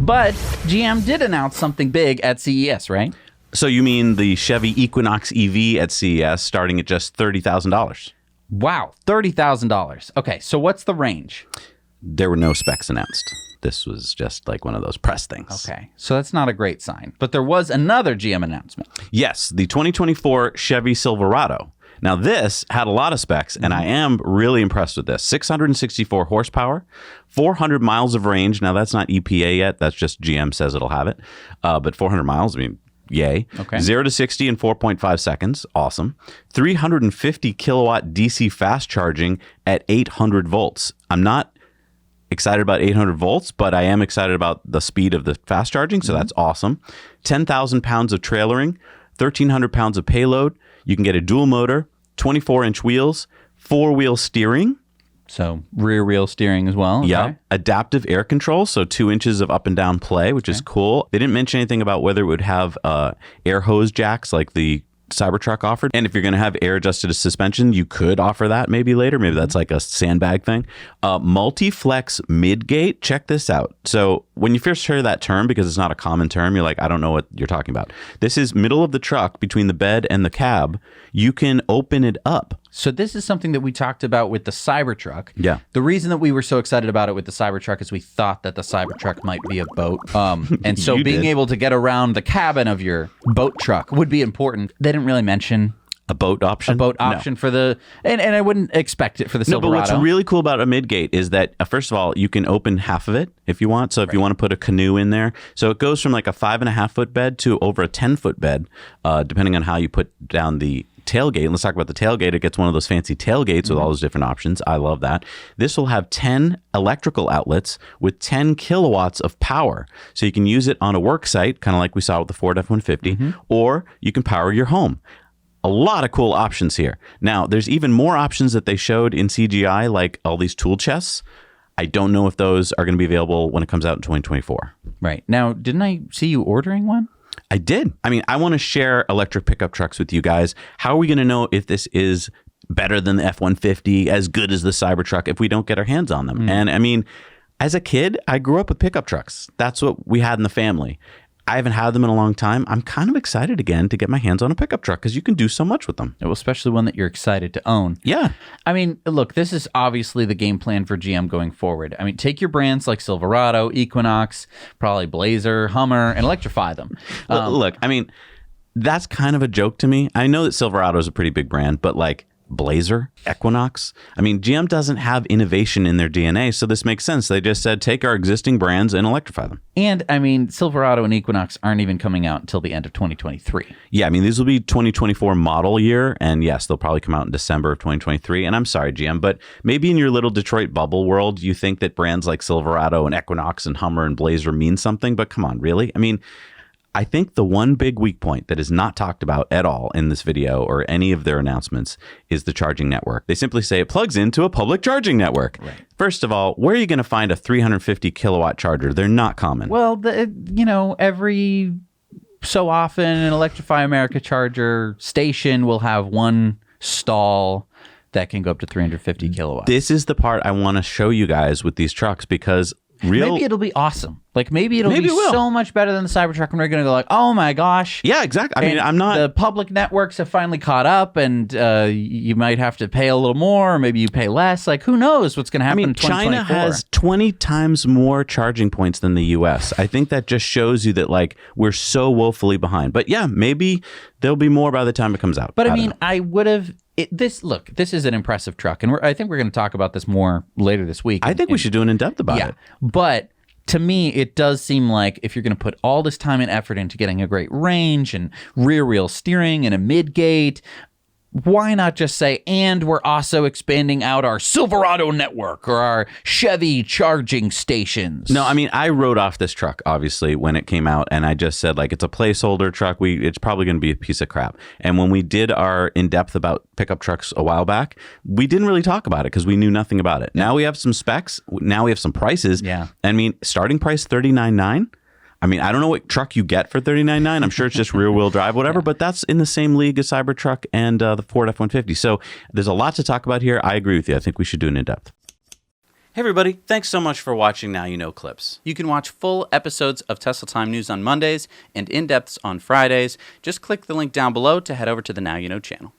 But GM did announce something big at CES, right? So you mean the Chevy Equinox EV at CES starting at just $30,000? Wow, $30,000. Okay, so what's the range? There were no specs announced. This was just like one of those press things. Okay, so that's not a great sign. But there was another GM announcement. Yes, the 2024 Chevy Silverado. Now, this had a lot of specs, and I am really impressed with this. 664 horsepower, 400 miles of range. Now, that's not EPA yet. That's just GM says it'll have it. But 400 miles, I mean, yay. Okay. 0 to 60 in 4.5 seconds. Awesome. 350 kilowatt DC fast charging at 800 volts. I'm not excited about 800 volts, but I am excited about the speed of the fast charging, so that's awesome. 10,000 pounds of trailering, 1,300 pounds of payload. You can get a dual motor, 24-inch wheels, 4-wheel steering. So rear wheel steering as well. Okay. Yeah. Adaptive air control, so 2 inches of up and down play, which is cool. They didn't mention anything about whether it would have air hose jacks like the Cybertruck offered. And if you're going to have air adjusted suspension, you could offer that maybe later. Maybe that's like a sandbag thing. Multiflex Mid Gate. Check this out. So when you first hear that term, because it's not a common term, you're like, I don't know what you're talking about. This is middle of the truck between the bed and the cab. You can open it up. So this is something that we talked about with the Cybertruck. Yeah. The reason that we were so excited about it with the Cybertruck is we thought that the Cybertruck might be a boat. And so being able to get around the cabin of your boat truck would be important. They didn't really mention a boat option. For the and I wouldn't expect it for the Silverado. No, but what's really cool about a mid-gate is that first of all, you can open half of it if you want. So if you want to put a canoe in there, so it goes from like a 5.5 foot bed to over a 10-foot bed, depending on how you put down the tailgate. Let's talk about the tailgate. It gets one of those fancy tailgates with all those different options. I love that. This will have 10 electrical outlets with 10 kilowatts of power. So you can use it on a work site, kind of like we saw with the Ford F-150, or you can power your home. A lot of cool options here. Now, there's even more options that they showed in CGI, like all these tool chests. I don't know if those are going to be available when it comes out in 2024. Right. Now, didn't I see you ordering one? I did. I mean, I want to share electric pickup trucks with you guys. How are we going to know if this is better than the F-150, as good as the Cybertruck, if we don't get our hands on them? And I mean, as a kid, I grew up with pickup trucks. That's what we had in the family. I haven't had them in a long time. I'm kind of excited again to get my hands on a pickup truck because you can do so much with them. Well, especially one that you're excited to own. Yeah. I mean, look, this is obviously the game plan for GM going forward. I mean, take your brands like Silverado, Equinox, probably Blazer, Hummer, and electrify them. Look, I mean, that's kind of a joke to me. I know that Silverado is a pretty big brand, but like Blazer, Equinox. I mean, GM doesn't have innovation in their DNA, so this makes sense. They just said, take our existing brands and electrify them. And, I mean, Silverado and Equinox aren't even coming out until the end of 2023. Yeah, I mean, these will be 2024 model year, and yes, they'll probably come out in December of 2023. And I'm sorry, GM, but maybe in your little Detroit bubble world, you think that brands like Silverado and Equinox and Hummer and Blazer mean something, but come on, really? I mean, I think the one big weak point that is not talked about at all in this video or any of their announcements is the charging network. They simply say it plugs into a public charging network. Right. First of all, where are you going to find a 350 kilowatt charger? They're not common. Well, every so often an Electrify America charger station will have one stall that can go up to 350 kilowatts. This is the part I want to show you guys with these trucks because maybe it'll be awesome. Like maybe it'll be so much better than the Cybertruck, and we're going to go like, oh my gosh. Yeah, exactly. I mean, I'm not. The public networks have finally caught up, and you might have to pay a little more, or maybe you pay less. Like, who knows what's going to happen in 2024? China has 20 times more charging points than the U.S. I think that just shows you that like we're so woefully behind. But yeah, maybe there'll be more by the time it comes out. But I mean, I would have. This is an impressive truck, and I think we're going to talk about this more later this week. I think we should do an in-depth about it. But to me, it does seem like if you're going to put all this time and effort into getting a great range and rear wheel steering and a mid gate, why not just say, and we're also expanding out our Silverado network or our Chevy charging stations? No, I mean, I wrote off this truck, obviously, when it came out, and I just said, like, it's a placeholder truck. It's probably going to be a piece of crap. And when we did our in-depth about pickup trucks a while back, we didn't really talk about it because we knew nothing about it. Yeah. Now we have some specs. Now we have some prices. Yeah. I mean, starting price $39,900. I mean, I don't know what truck you get for $39,900. I'm sure it's just rear-wheel drive, whatever, but that's in the same league as Cybertruck and the Ford F-150. So there's a lot to talk about here. I agree with you. I think we should do an in-depth. Hey everybody, thanks so much for watching Now You Know Clips. You can watch full episodes of Tesla Time News on Mondays and in-depths on Fridays. Just click the link down below to head over to the Now You Know channel.